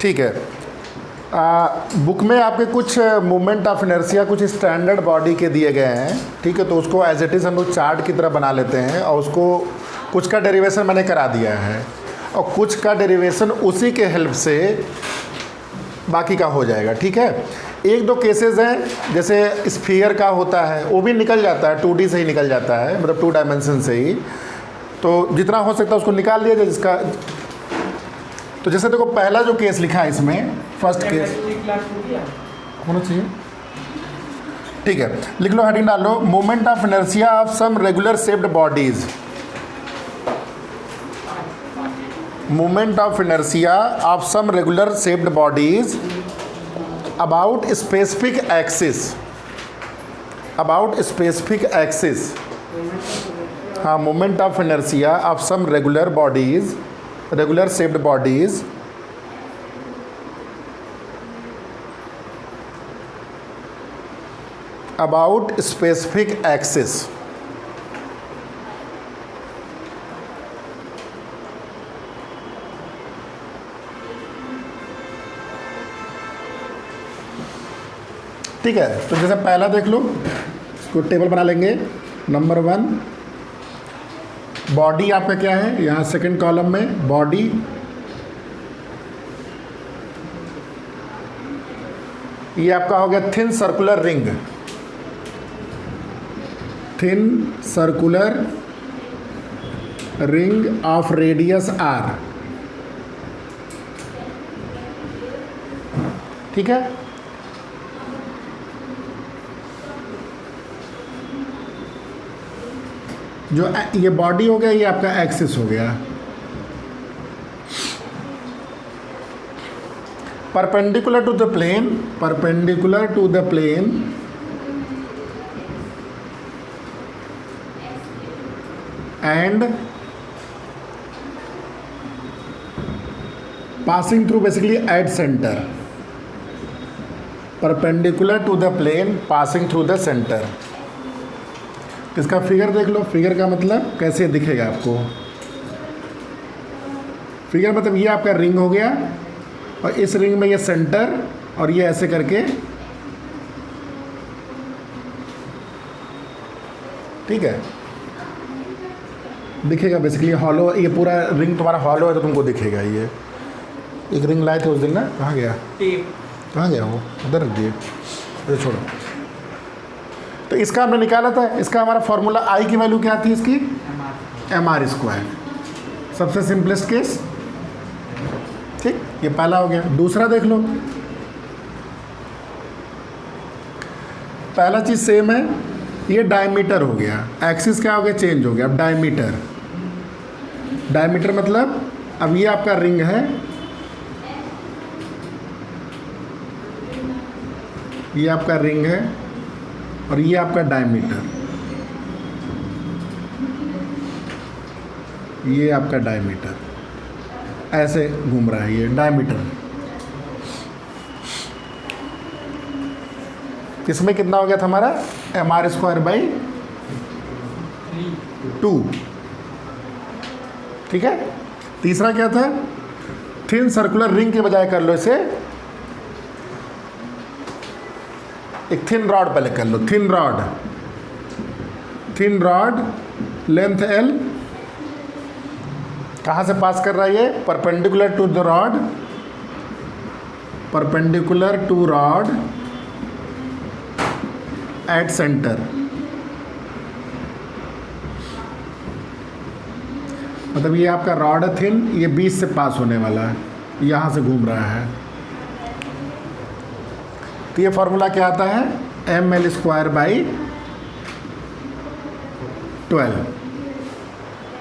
ठीक है। बुक में आपके कुछ मूवमेंट ऑफ इनर्शिया कुछ स्टैंडर्ड बॉडी के दिए गए हैं, ठीक है। तो उसको एज इट इज़ हम लोग चार्ट की तरह बना लेते हैं और उसको कुछ का डेरिवेशन मैंने करा दिया है और कुछ का डेरिवेशन उसी के हेल्प से बाकी का हो जाएगा, ठीक है। एक दो केसेस हैं, जैसे स्फीयर का होता है, वो भी निकल जाता है, 2D से ही निकल जाता है, मतलब 2 डायमेंशन से ही। तो जितना हो सकता है उसको निकाल लिया जाए जिसका। तो जैसे देखो पहला जो केस लिखा है इसमें, फर्स्ट केस होना चाहिए, ठीक है। लिख लो, हेडिंग डाल लो, moment of inertia of some regular shaped bodies. Moment of inertia of some regular shaped bodies about specific axis, about specific axis. हाँ, moment of inertia of some regular bodies, regular shaped bodies about specific axis. ठीक है। तो जैसे पहला देख लो, इसको table बना लेंगे। नंबर 1 बॉडी आपका क्या है, यहाँ सेकंड कॉलम में बॉडी, ये आपका हो गया thin circular ring, thin circular ring of radius r, ठीक है। जो ये बॉडी हो गया, ये आपका एक्सिस हो गया। Perpendicular to the plane, perpendicular to the plane and passing through basically at centre, perpendicular to the plane passing through the centre. इसका फिगर देख लो, फिगर का मतलब कैसे दिखेगा आपको। फिगर मतलब ये आपका रिंग हो गया और इस रिंग में ये सेंटर और ये ऐसे करके, ठीक है, दिखेगा बेसिकली हॉलो। ये पूरा रिंग तुम्हारा हॉलो है तो तुमको दिखेगा। ये एक रिंग लाए थे उस दिन ना, कहाँ गया, कहाँ गया वो, उधर रख दिए, अरे छोड़ो। तो इसका हमने निकाला था, इसका हमारा फॉर्मूला आई की वैल्यू क्या थी इसकी, mr²। सबसे सिंपलेस्ट केस, ठीक, ये पहला हो गया। दूसरा देख लो, पहला चीज़ सेम है, ये डायमीटर हो गया, एक्सिस क्या हो गया, चेंज हो गया। अब डायमीटर, डायमीटर मतलब अब ये आपका रिंग है, ये आपका रिंग है और ये आपका डायमीटर, ये आपका डायमीटर ऐसे घूम रहा है, ये डायमीटर। इसमें कितना हो गया था हमारा, mr²/2, ठीक है। तीसरा क्या था, थिन सर्कुलर रिंग के बजाय कर लो इसे एक थिन रॉड पहले कर लो, thin rod, thin rod length l, कहाँ से पास कर रहा है ये, perpendicular to the rod, perpendicular to rod at centre. मतलब ये आपका रॉड है थिन, ये बीच से पास होने वाला है, यहाँ से घूम रहा है। तो ये फॉर्मूला क्या आता है, ml²/12,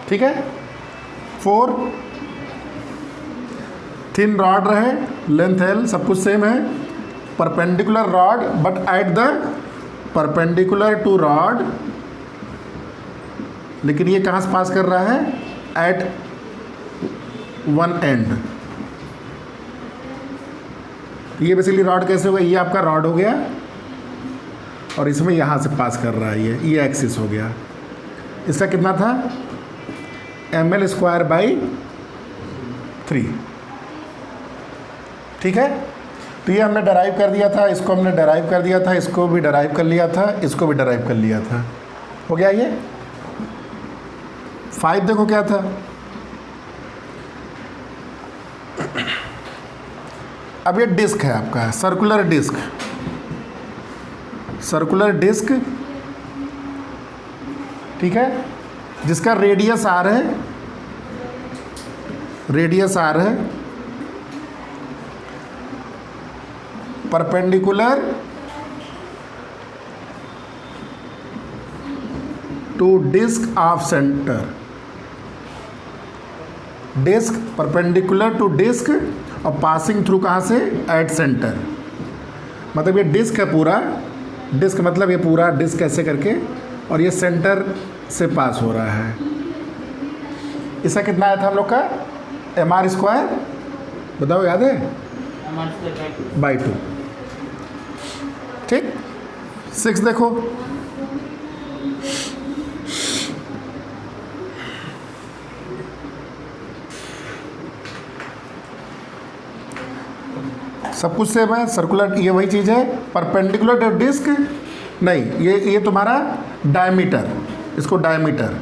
ठीक है। 4 थिन रॉड रहे, लेंथ l, सब कुछ सेम है, perpendicular rod but at the perpendicular to rod, लेकिन ये कहाँ से पास कर रहा है, एट वन एंड। ये बेसिकली रॉड कैसे होगा, ये आपका रॉड हो गया और इसमें यहाँ से पास कर रहा है ये एक्सिस हो गया। इसका कितना था, ml²/3, ठीक है। तो ये हमने डराइव कर दिया था, इसको हमने डराइव कर दिया था, इसको भी डराइव कर लिया था, इसको भी डराइव कर लिया था। हो गया ये 5। देखो क्या था, अब ये डिस्क है आपका, सर्कुलर डिस्क, सर्कुलर डिस्क, ठीक है, जिसका रेडियस आर है, रेडियस आर है, perpendicular to disc of centre, disc perpendicular to disc और पासिंग थ्रू कहाँ से, एट सेंटर। मतलब ये डिस्क है पूरा, डिस्क मतलब ये पूरा डिस्क ऐसे करके, और ये सेंटर से पास हो रहा है। इसका कितना आया था हम लोग का, mr², बताओ याद है, बाई 2, ठीक। 6 देखो, सब कुछ सेम है, सर्कुलर, ये वही चीज़ है, परपेंडिकुलर टू डिस्क नहीं, ये तुम्हारा डायमीटर, इसको डायमीटर,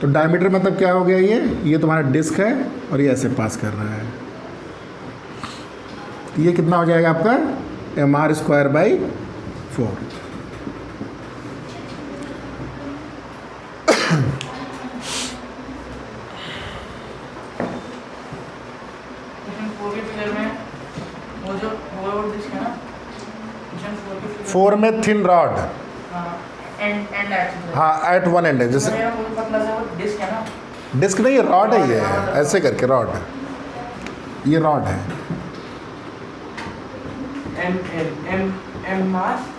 तो डायमीटर मतलब क्या हो गया, ये तुम्हारा डिस्क है और ये ऐसे पास कर रहा है। तो ये कितना हो जाएगा आपका, mr²/4। फोर में थिन रॉड, हाँ एट वन एंड है, जैसे डिस्क नहीं, रॉड है, ये ऐसे करके रॉड, ये रॉड है।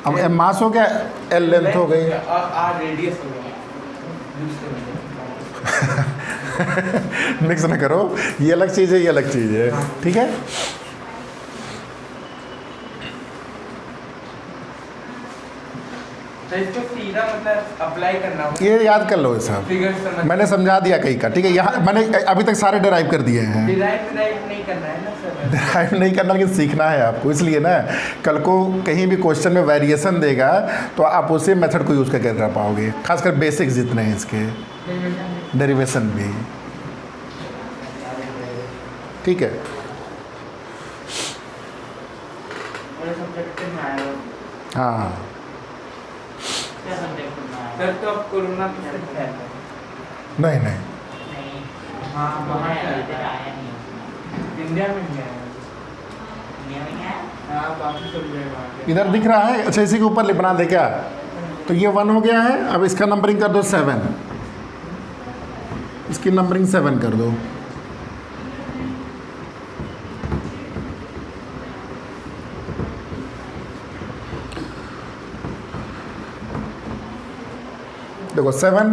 अब एम मास हो गया, एल लेंथ हो गई, रेडियस हो गया। मिक्स ना करो, ये अलग चीज़ है, ये अलग चीज़ है, ठीक है। तो इसको सीधा मतलब अप्लाई करना होगा, ये याद कर लो साहब, मैंने समझा दिया कहीं का, ठीक है। यहाँ मैंने अभी तक सारे डिराइव कर दिए हैं, डिराइव नहीं करना है ना सर, डिराइव नहीं करना, लेकिन सीखना है आपको, इसलिए ना कल को कहीं भी क्वेश्चन में वेरिएशन देगा तो आप उसी मेथड को यूज़ करके कर पाओगे, खासकर बेसिक्स जितने हैं इसके, डेरिवेशन भी, ठीक है। हाँ सर तो अब कोरोना नहीं, हाँ इंडिया में है, हाँ बाकी सब जगह इधर दिख रहा है, अच्छा इसी के ऊपर लिखना दे क्या, तो ये 1 हो गया है। अब इसका नंबरिंग कर दो 7, इसकी नंबरिंग 7 कर दो, देखो 7।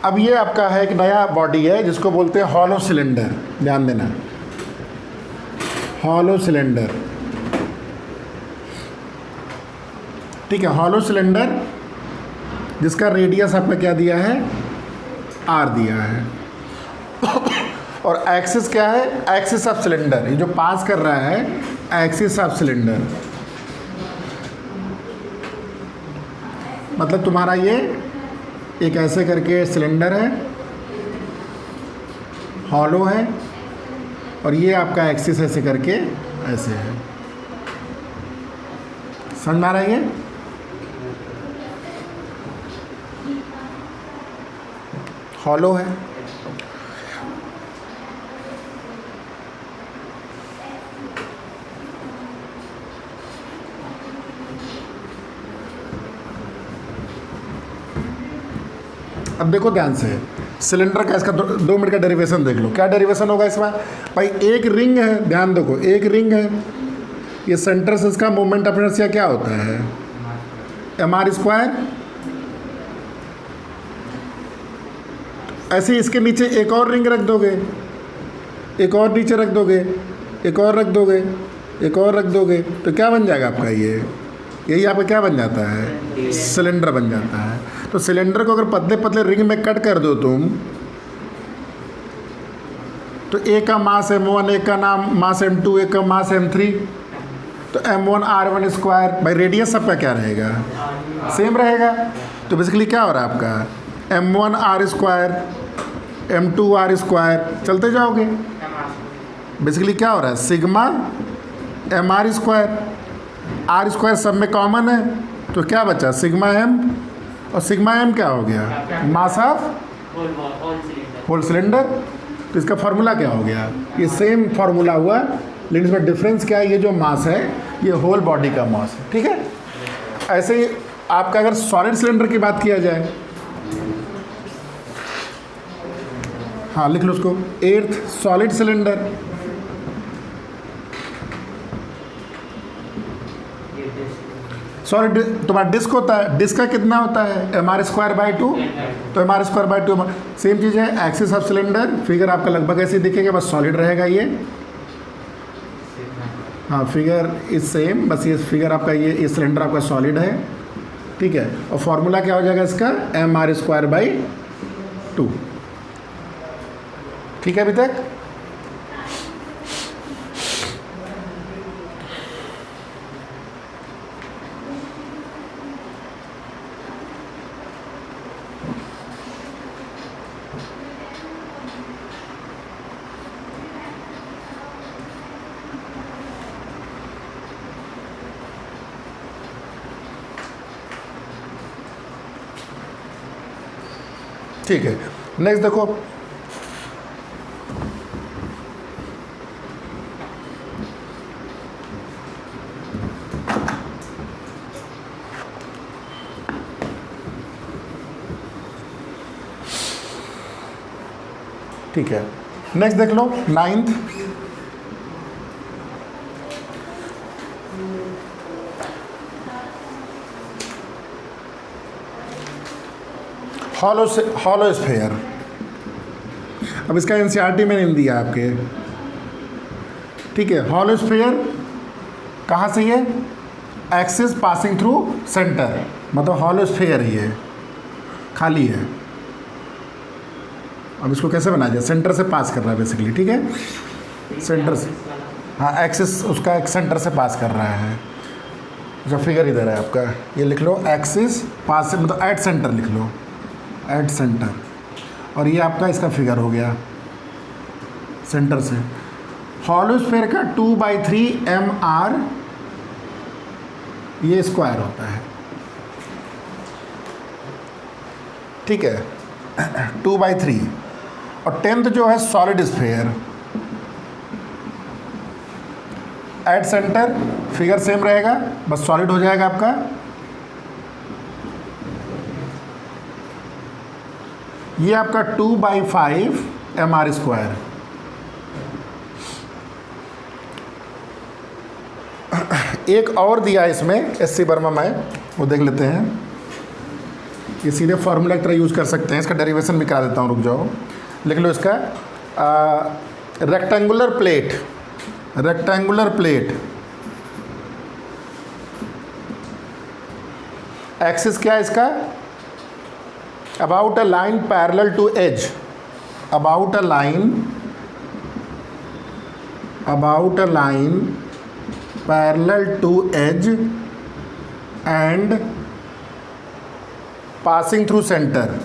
अब ये आपका है एक नया बॉडी है जिसको बोलते हैं हॉलो सिलेंडर, ध्यान देना, हॉलो सिलेंडर, ठीक है। हॉलो सिलेंडर जिसका रेडियस आपका क्या दिया है, आर दिया है, और एक्सिस क्या है, एक्सिस ऑफ सिलेंडर, ये जो पास कर रहा है एक्सिस ऑफ सिलेंडर, मतलब तुम्हारा ये एक ऐसे करके सिलेंडर है, हॉलो है, और ये आपका एक्सिस ऐसे करके ऐसे है, समझ में आ रहा है ये, हॉलो है। अब देखो ध्यान से, सिलेंडर का इसका 2 मिनट का डेरिवेशन देख लो, क्या डेरिवेशन होगा इसमें भाई, एक रिंग है, ध्यान देखो एक रिंग है, ये सेंटर से इसका मोमेंट ऑफ इनर्शिया क्या होता है, mr²। ऐसे ही इसके नीचे एक और रिंग रख दोगे, एक और नीचे रख दोगे, एक और रख दोगे, एक और रख दोगे, तो क्या बन जाएगा आपका, ये यही आपका क्या बन जाता है, सिलेंडर बन जाता है। तो सिलेंडर को अगर पतले पतले रिंग में कट कर दो तुम, तो ए का मास m1, ए का नाम मास m2, ए का मास m3, तो m1 r1 स्क्वायर भाई रेडियस सबका क्या रहेगा, सेम रहेगा। तो बेसिकली क्या हो रहा है आपका m1 r square, m2 r square, चलते जाओगे। बेसिकली क्या हो रहा है sigma m are square, r square सब में कॉमन है, तो क्या बचा सिग्मा एम, और सिग्मा एम क्या हो गया मास ऑफ होल सिलेंडर। तो इसका फार्मूला क्या हो गया, ये सेम फार्मूला हुआ, लेकिन इसमें डिफरेंस क्या है, ये जो मास है ये होल बॉडी का मास है, ठीक है। ऐसे ही आपका अगर सॉलिड सिलेंडर की बात किया जाए, हाँ लिख लो उसको, एर्थ सॉलिड सिलेंडर, सॉलिड तुम्हारा डिस्क होता है, डिस्क का कितना होता है M are square by two, तो M are square by two same चीज़ है। एक्सिस ऑफ सिलेंडर फिगर आपका लगभग ऐसे दिखेगा, बस सॉलिड रहेगा ये, हाँ फिगर इज सेम, बस ये फिगर आपका ये सिलेंडर आपका सॉलिड है, ठीक है। और फॉर्मूला क्या हो जाएगा इसका m are square by two, ठीक है अभी तक। ठीक है, नेक्स्ट देखो, ठीक है नेक्स्ट देख लो 9th, हॉलो स्फेयर। अब इसका एनसीईआरटी में नहीं दिया आपके, ठीक है। हॉलो स्फेयर कहाँ से ये एक्सिस पासिंग थ्रू सेंटर, मतलब हॉलो स्फेयर ही है, खाली है। अब इसको कैसे बनाया जाए, सेंटर से पास कर रहा है बेसिकली, ठीक है सेंटर से, हाँ एक्सिस उसका एक सेंटर से पास कर रहा है। जो फिगर इधर है आपका, ये लिख लो एक्सिस पास से, मतलब एट सेंटर लिख लो, एट सेंटर, और ये आपका इसका फिगर हो गया सेंटर से। हॉलो स्फेयर का 2/3 mr ये स्क्वायर होता है, ठीक है 2/3। और 10th जो है solid sphere, at centre figure same रहेगा, बस सॉलिड हो जाएगा आपका। ये आपका 2/5 mr स्क्वायर। एक और दिया है इसमें एससी वर्मा में, वो देख लेते हैं। ये सीधे फार्मूला की तरह यूज़ कर सकते हैं, इसका डेरिवेशन भी करा देता हूँ, रुक जाओ लिख लो इसका। Rectangular plate, rectangular plate axis क्या है इसका, about a line parallel to edge, about a line, about a line parallel to edge and passing through centre.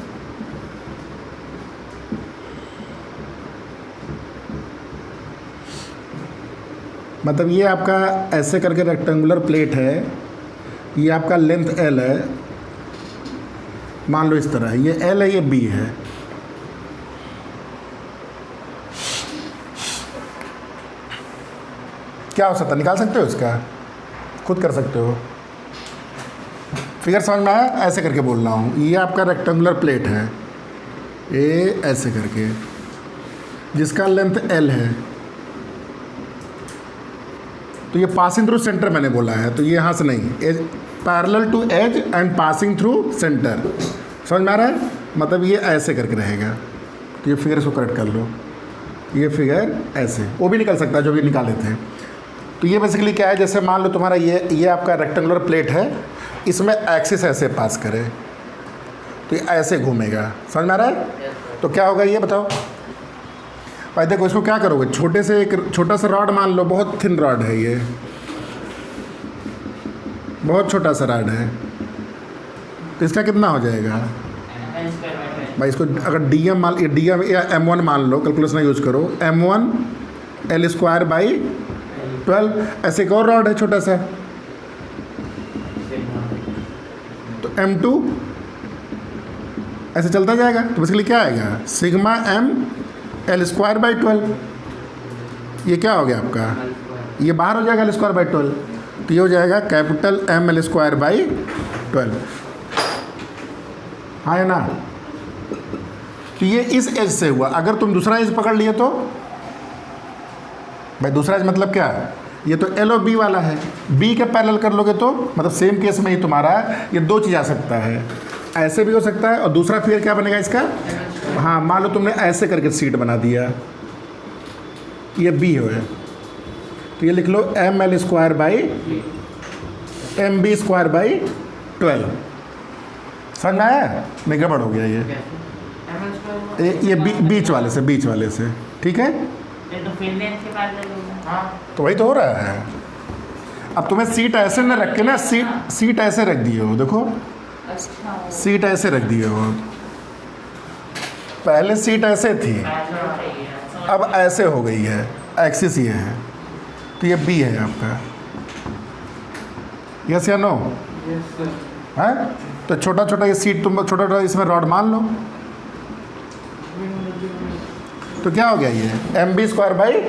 मतलब ये आपका ऐसे करके रेक्टेंगुलर प्लेट है, ये आपका लेंथ L है, मान लो इस तरह, ये L है ये B है। क्या हो सकता है, निकाल सकते हो इसका, खुद कर सकते हो। फिगर समझ में आया, ऐसे करके बोल रहा हूँ। ये आपका रेक्टेंगुलर प्लेट है, ये ऐसे करके, जिसका लेंथ L है, तो ये पासिंग थ्रू सेंटर मैंने बोला है, तो ये यहाँ से नहीं, parallel to edge and passing through centre. समझ में आ रहा है, मतलब ये ऐसे करके रहेगा। तो ये फिगर इसको करेक्ट कर लो, ये फिगर ऐसे, वो भी निकल सकता है जो भी निकाले थे। तो ये बेसिकली क्या है, जैसे मान लो तुम्हारा ये आपका रेक्टेंगुलर प्लेट है, इसमें एक्सिस ऐसे पास करे तो ये ऐसे घूमेगा। समझ में आ रहा है, तो क्या होगा ये बताओ। भाई देखो इसको क्या करोगे, छोटे से एक छोटा सा रॉड मान लो, बहुत थिन रॉड है ये, बहुत छोटा सा रॉड है, तो इसका कितना हो जाएगा भाई? इसको अगर डी एम मान, डी एम या M1 मान लो, कैलकुलेशन यूज करो, M1 L²/12। ऐसे एक और रॉड है छोटा सा, तो M2 ऐसे चलता जाएगा, तो बेसिकली क्या आएगा, सिग्मा M L²/12। ये क्या हो गया आपका, ये बाहर हो जाएगा L²/12, तो ये हो जाएगा कैपिटल M L²/12। हाँ है ना? तो ये इस एज से हुआ। अगर तुम दूसरा एज पकड़ लिए तो भाई, दूसरा एज मतलब क्या है, ये तो L और B वाला है, B के पैरेलल कर लोगे तो मतलब सेम केस में ही तुम्हारा ये दो चीज़ आ सकता है, ऐसे भी हो सकता है, और दूसरा फिर क्या बनेगा इसका, हाँ मान लो तुमने ऐसे करके सीट बना दिया, ये B है, तो ये लिख लो ML²/MB²/12। समझ में आया? नहीं गड़बड़ हो गया ये बीच वाले से, ठीक है? तो वही तो हो रहा है। अब तुम्हें सीट ऐसे न रख के ना, सीट ऐसे रख दिए हो, देखो सीट ऐसे रख दिए हो, पहले सीट ऐसे थी, अब ऐसे हो गई है, एक्सिस ये है, तो ये B है आपका। यस या नो? है? तो छोटा छोटा ये सीट तुम छोटा छोटा इसमें रॉड मान लो, तो क्या हो गया ये MB²/12।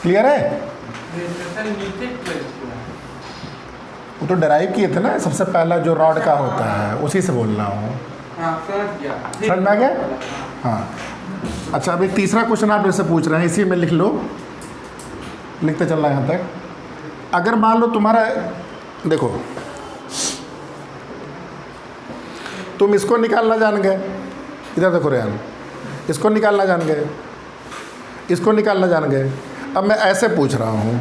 क्लियर है? वो तो डराइव किए थे ना, सबसे पहला जो रॉड का होता है उसी से बोल रहा हूँ। समझ में आ गया? हाँ। अच्छा, अब एक तीसरा क्वेश्चन आप जैसे पूछ रहे हैं, इसी में लिख लो, लिखते चलना यहाँ तक। अगर मान लो तुम्हारा, देखो तुम इसको निकालना जान गए, इधर देखो रेहान, इसको निकालना जान गए, इसको निकालना जान गए, अब मैं ऐसे पूछ रहा हूँ,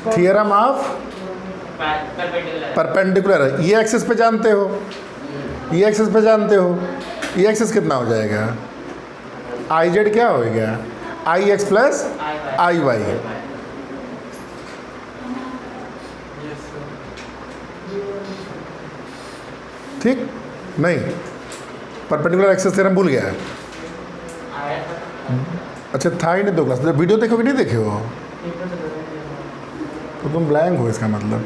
थियरम ऑफ परपेंडिकुलर, ये एक्सिस पे जानते हो, ये एक्सिस पे जानते हो, ये एक्सिस कितना हो जाएगा, आई जेड क्या हो गया, IX प्लस IY। ठीक? नहीं, परपेंडिकुलर एक्सिस थ्योरम भूल गया है? अच्छा था ही नहीं 2 क्लास, वीडियो देखो कि नहीं देखे हो, तो तुम ब्लैंक हो, इसका मतलब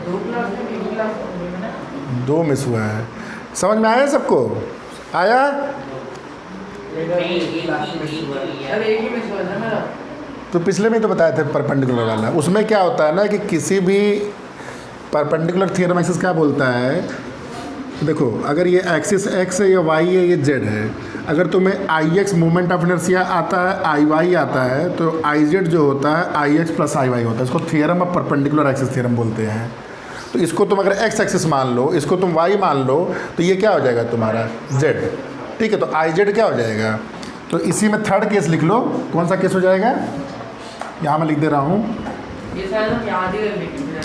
2 मिस हुआ है। समझ में आया सबको? आया? तो पिछले में तो बताए थे परपेंडिकुलर वाला, उसमें क्या होता है ना कि किसी भी परपेंडिकुलर थ्योरम एक्सिस क्या बोलता है, देखो अगर ये एक्सिस x है, ये y है, ये z है, अगर तुम्हें IX मोमेंट ऑफ इनर्शिया आता है, IY आता है, तो IZ जो होता है IX प्लस IY होता है। इसको theorem of perpendicular axis theorem बोलते हैं। तो इसको तुम अगर x एक्सिस मान लो, इसको तुम y मान लो, तो ये क्या हो जाएगा तुम्हारा z। ठीक है, तो IZ क्या हो जाएगा, तो इसी में थर्ड केस लिख लो, कौन सा केस हो जाएगा, यहाँ मैं लिख दे रहा हूँ,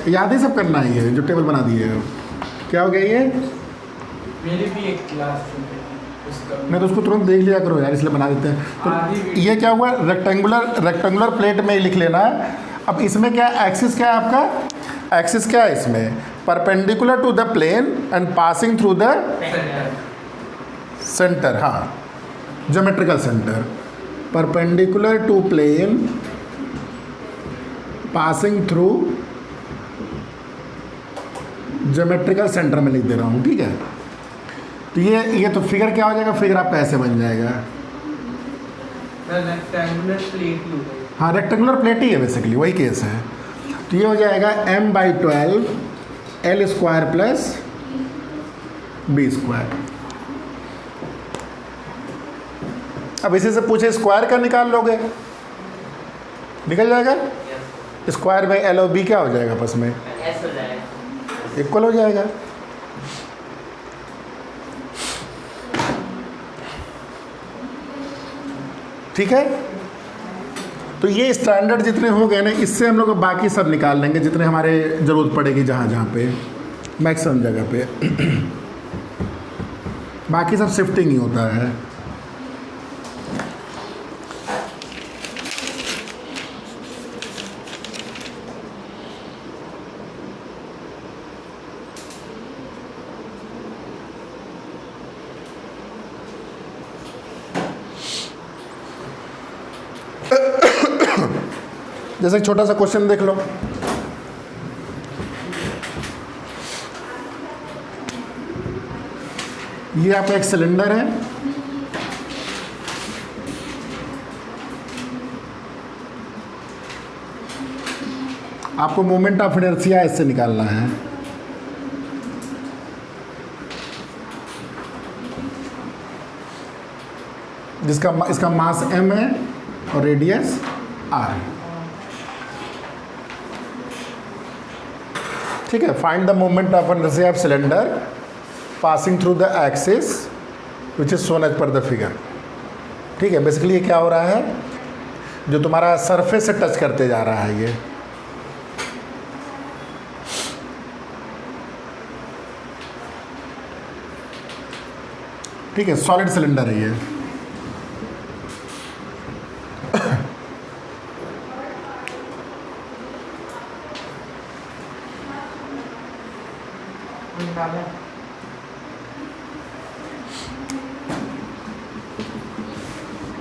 याद ही सब करना ही है, जो टेबल बना दिए है। क्या हो गया ये, मेरी भी एक क्लास नहीं तो उसको तुरंत देख लिया करो यार, इसलिए बना देते हैं। तो ये क्या हुआ, रेक्टेंगुलर प्लेट में ही लिख लेना। अब इसमें क्या एक्सिस, क्या है आपका एक्सिस, क्या है इसमें, perpendicular to the plane and passing through the centre. हाँ, geometrical centre, perpendicular to plane passing through geometrical centre में लिख दे रहा हूँ। ठीक है, तो ये तो फिगर क्या हो जाएगा, फिगर आपका ऐसे बन जाएगा। रेक्टेंगुलर प्लेट, हाँ रेक्टेंगुलर प्लेट ही है बेसिकली, वही केस है। तो ये हो जाएगा M/12 L² प्लस B²। अब इसी से पूछे स्क्वायर का निकाल लोगे, निकल जाएगा। स्क्वायर में L और B क्या हो जाएगा, आपस में इक्वल हो जाएगा। ठीक है। तो ये स्टैंडर्ड जितने हो गए ना, इससे हम लोग बाकी सब निकाल लेंगे जितने हमारे ज़रूरत पड़ेगी जहाँ जहाँ पे मैक्सिमम जगह पे। बाकी सब शिफ्टिंग ही होता है। जैसे एक छोटा सा क्वेश्चन देख लो। ये आपका एक सिलेंडर है, आपको मोमेंट ऑफ इनर्शिया इससे निकालना है। इसका मास m है और रेडियस r है। ठीक है। Find the moment of inertia of cylinder passing through the axis which is shown as per the figure. ठीक है। बेसिकली ये क्या हो रहा है, जो तुम्हारा सरफेस से टच करते जा रहा है ये। ठीक है। सॉलिड सिलेंडर है ये।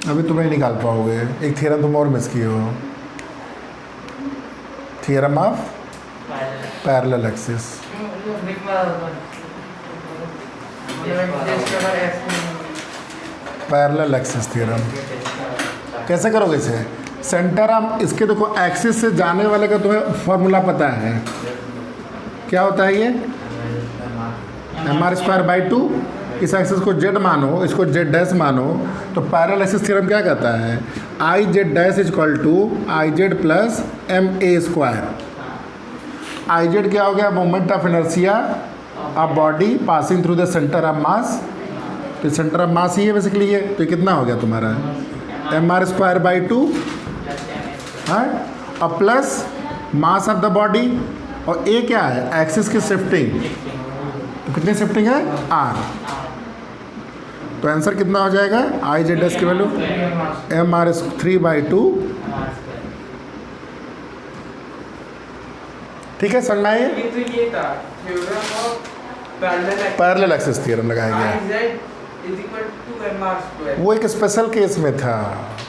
अभी तुम नहीं निकाल पाओगे, एक थ्योरम तुम और मिस किए हो, theorem of parallel axis. Parallel axis theorem कैसे करोगे इसे? सेंटर ऑफ इसके देखो एक्सिस से जाने वाले का तुम्हें फॉर्मूला पता है, क्या होता है ये? mr²/2। इस एक्सिस को z मानो, इसको z डैश मानो, तो पैरेलल एक्सिस थ्योरम क्या कहता है? iz dash equal to iz plus ma²। iz क्या हो गया? Moment of inertia of body passing through the centre of mass. तो सेंटर ऑफ मास ही है बेसिकली ये। तो कितना हो गया तुम्हारा? mr²/2, हाँ, और plus mass of the body, और ए क्या है? एक्सिस की शिफ्टिंग। तो कितनी शिफ्टिंग है? r। तो आंसर कितना हो जाएगा? आई जेड एस की वैल्यू mr3/2। ठीक है, समझ में आइए? ये तो ये था theorem of parallel axis theorem लगाया गया। वो एक स्पेशल केस में था,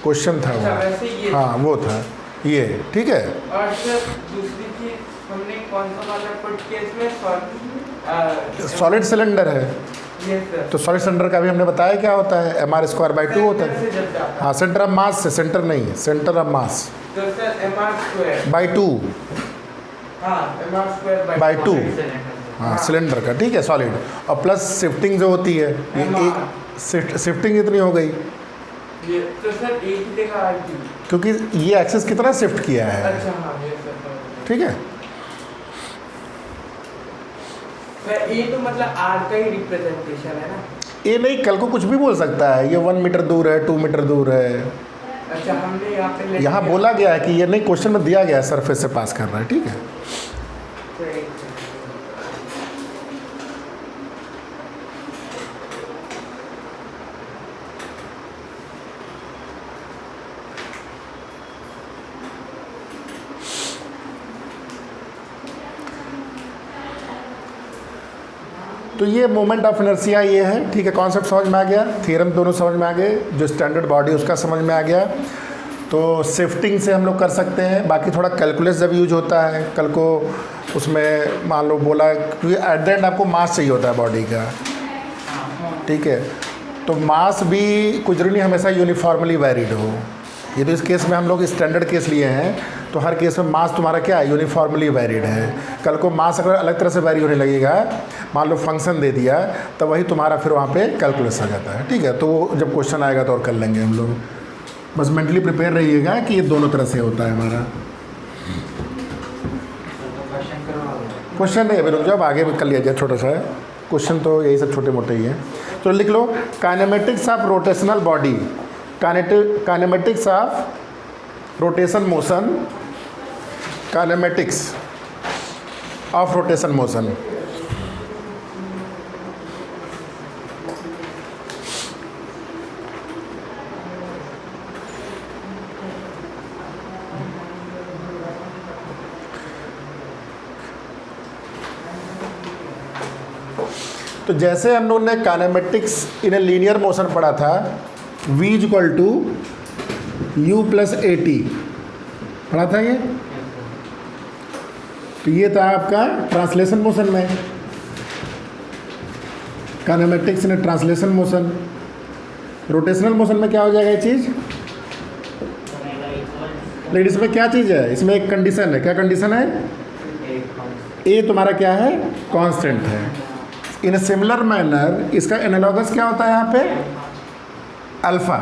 क्वेश्चन था वो। वैसे ये हाँ वो था ये। ठीक है। और सर दूसरी चीज हमने कौन सा वाला पुट केस में सॉलिड सिलेंडर है, ये सर तो सॉलिड सिलेंडर का भी हमने बताया क्या होता है? mr²/2 होता है। हाँ, सेंटर ऑफ मास से, सेंटर नहीं, सेंटर ऑफ मास तो सर mr²/2 2 हाँ सिलेंडर का। ठीक है, सॉलिड, और प्लस शिफ्टिंग जो होती है, ये शिफ्टिंग इतनी हो गई ये तो सर एक ही जगह आ गई, क्योंकि ये एक्सिस कितना शिफ्ट किया है। अच्छा हाँ ये सर ठीक है। ये तो मतलब आर का ही रिप्रेजेंटेशन है ना? ये नहीं, कल को कुछ भी बोल सकता है, ये 1 मीटर दूर है, 2 मीटर दूर है। अच्छा हमने यहाँ पे यहाँ बोला गया है कि ये नहीं, क्वेश्चन में दिया गया है सरफेस से पास कर रहा है। ठीक है। तो ये मोमेंट ऑफ इनर्शिया ये है। ठीक है, कॉन्सेप्ट समझ में आ गया, थ्योरम दोनों समझ में आ गए, जो स्टैंडर्ड बॉडी उसका समझ में आ गया। तो शिफ्टिंग से हम लोग कर सकते हैं। बाकी थोड़ा कैलकुलस जब यूज होता है, कल को उसमें मान लो बोला, क्योंकि एट द एंड आपको मास चाहिए होता है बॉडी का। ठीक है, तो मास भी कुछ नहीं हमेशा यूनिफॉर्मली वैरिड हो। ये तो इस केस में हम लोग स्टैंडर्ड केस लिए हैं, तो हर केस में मास तुम्हारा क्या है? यूनिफॉर्मली वैरिड है। कल को मास अगर अलग तरह से वैरी होने लगेगा, मान लो फंक्शन दे दिया, तो वही तुम्हारा फिर वहाँ पे कैलकुलस आ जाता है। ठीक है, तो जब क्वेश्चन आएगा तो और कर लेंगे हम लोग। बस मेंटली प्रिपेयर रहिएगा कि ये दोनों तरह से होता है हमारा। क्वेश्चन नहीं, अभी रुक जाओ, आगे भी कर लिया जाए। छोटा सा है क्वेश्चन, तो यही सब छोटे मोटे ही हैं। तो लिख लो, kinematics of rotational body kinematics of rotation motion, kinematics of rotation motion. तो जैसे हम लोगों ने kinematics in a linear motion पढ़ा था, v equal to u plus a t पढ़ा था ये। तो ये था आपका ट्रांसलेशन मोशन में, kinematics in translation motion. Rotational motion में क्या हो जाएगा ये चीज़? लेकिन इसमें क्या चीज़ है, इसमें एक कंडीशन है। क्या कंडीशन है? ए तुम्हारा क्या है? कांस्टेंट है। इन सिमिलर मैनर इसका एनालॉगस क्या होता है यहाँ पे? अल्फ़ा।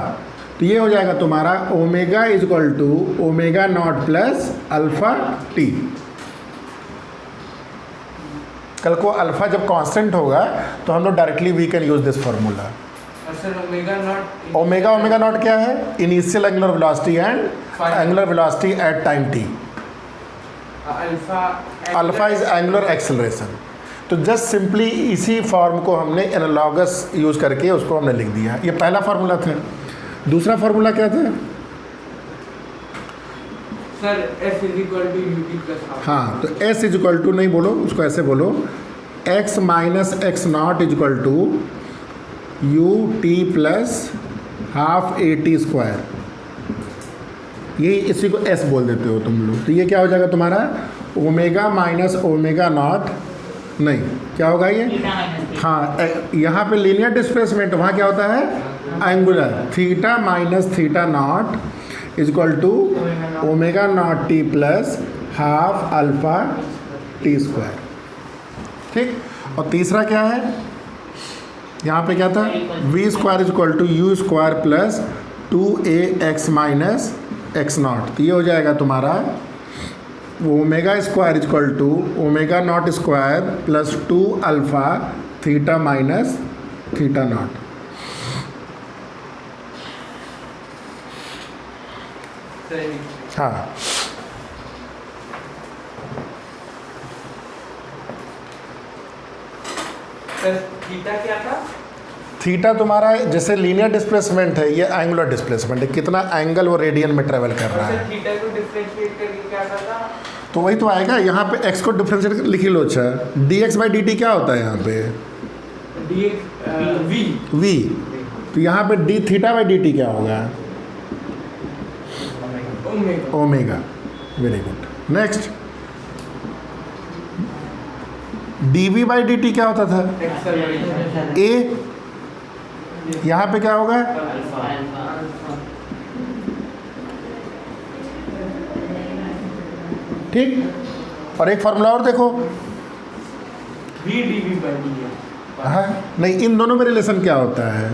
तो ये हो जाएगा तुम्हारा omega is equal to omega naught plus alpha t. कल को अल्फ़ा जब कांस्टेंट होगा तो हम लोग directly we can use this formula. Omega naught क्या है? Initial angular velocity and angular velocity at time t. Alpha is angular acceleration. तो जस्ट सिंपली इसी फॉर्म को हमने एनालॉगस यूज़ करके उसको हमने लिख दिया। ये पहला फार्मूला था। दूसरा फार्मूला क्या था? Sir S is equal to u t plus half. हाँ, तो S इज इक्वल टू नहीं बोलो, उसको ऐसे बोलो, x minus x naught is equal to u t plus half a t square. ये इसी को S बोल देते हो तुम लोग। तो ये क्या हो जाएगा तुम्हारा? ओमेगा माइनस ओमेगा नॉट, नहीं क्या होगा ये? हाँ, यहाँ पे लीनियर डिस्प्लेसमेंट, वहाँ क्या होता है? Angular. Theta minus theta naught is equal to omega naught t plus half alpha t square. ठीक। और तीसरा क्या है? यहाँ पे क्या था? V square is equal to u square plus two a x minus x naught. तो ये हो जाएगा तुम्हारा omega square is equal to omega naught square plus two alpha theta minus theta naught. हाँ, थीटा क्या था? थीटा तुम्हारा जैसे लीनियर डिस्प्लेसमेंट है, ये एंगुलर डिस्प्लेसमेंट है, कितना एंगल वो रेडियन में ट्रेवल कर रहा है। थीटा को डिफरेंशिएट करके क्या था? तो वही तो आएगा यहाँ पे, x को डिफरेंशिएट लिख लो। अच्छा, dx बाई dt क्या होता है यहाँ पे? v। तो यहाँ पे d थीटा बाई dt क्या होगा? Omega. Very good. Next, dv by dt क्या होता था? a। यहाँ पे क्या होगा? ठीक। और एक फार्मूला और देखो, v dv बाई dt। हाँ, नहीं, इन दोनों में रिलेशन क्या होता है?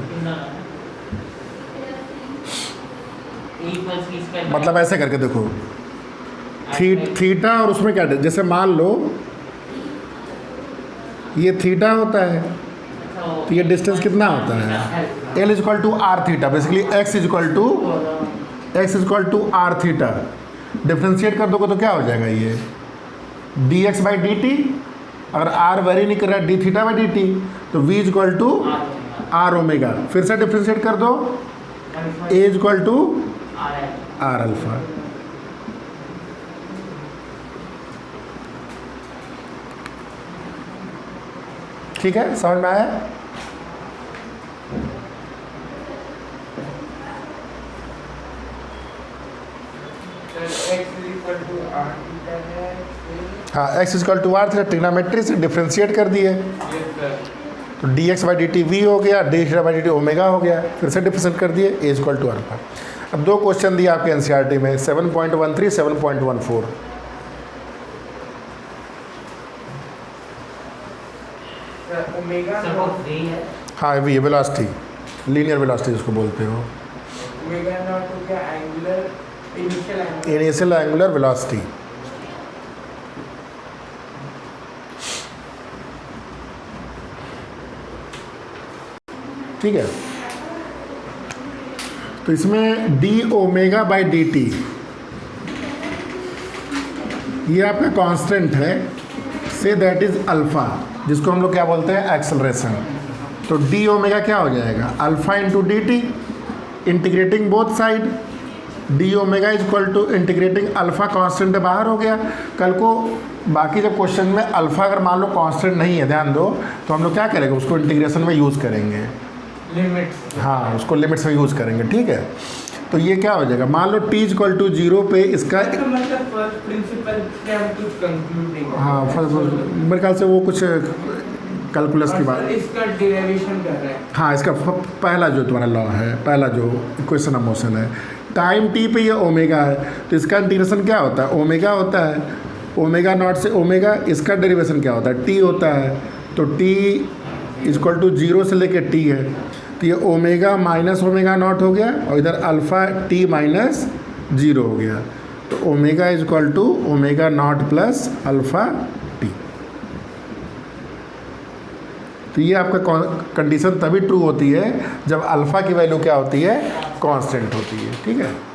मतलब ऐसे करके देखो, थीटा और उसमें क्या, जैसे मान लो ये थीटा होता है, तो ये डिस्टेंस कितना होता है? L is equal to R theta. Basically X is equal to R theta. Differentiate कर दोगे तो क्या हो जाएगा? ये D X by D T. अगर आर वेरी नहीं कर रहा है, D theta by D T, तो V is equal to R omega. फिर से डिफ्रेंशिएट कर दो, A is equal to R alpha. ठीक है, समझ में आया? हाँ, X is equal to R theta, trigonometry से डिफ्रेंशिएट कर दिए, तो D X by D T V हो गया, D theta by D T omega हो गया। फिर से डिफ्रेंशिएट कर दिए, ए इज इक्वल टू अल्फा। अब दो क्वेश्चन दिए आपके एनसीईआरटी में, 7.13, 7.14। हाँ, वी वेलोसिटी, लीनियर वेलोसिटी जिसको बोलते हो। Initial angular velocity. ठीक है, तो इसमें D omega by D T, ये आपका कांस्टेंट है, से दैट इज अल्फा, जिसको हम लोग क्या बोलते हैं, एक्सेलरेशन। तो डी ओमेगा क्या हो जाएगा, alpha into d t, integrating both side, d omega is equal to integrating alpha, constant बाहर हो गया। कल को बाकी जब क्वेश्चन में अल्फा अगर मान लो कांस्टेंट नहीं है, ध्यान दो, तो हम लोग क्या करेंगे, उसको इंटीग्रेशन में यूज़ करेंगे, लिमिट्स। हाँ उसको लिमिट्स में यूज़ करेंगे, ठीक है। तो ये क्या हो जाएगा, मान लो टी इज इक्वल टू 0 पे इसका, तो मतलब फर्स्ट प्रिंसिपल से हम कुछ कंक्लूडिंग, हाँ मेरे ख्याल से वो कुछ कैलकुलस की बात, इसका डेरिवेशन कर रहे हैं। हाँ इसका पहला जो तुम्हारा लॉ है, पहला जो इक्वेशन ऑफ मोशन है, टाइम टी पे ये ओमेगा है, तो इसका इंटीग्रेशन क्या होता है, ओमेगा होता है, ओमेगा नॉट से ओमेगा, इसका डेरिवेशन क्या होता है, टी होता है। तो टी इज इक्वल टू 0 से लेके टी है, तो ये ओमेगा माइनस ओमेगा नॉट हो गया, और इधर अल्फ़ा टी माइनस 0 हो गया। तो omega is equal to omega naught plus alpha t. तो ये आपका कंडीशन तभी ट्रू होती है जब अल्फ़ा की वैल्यू क्या होती है, कांस्टेंट होती है, ठीक है।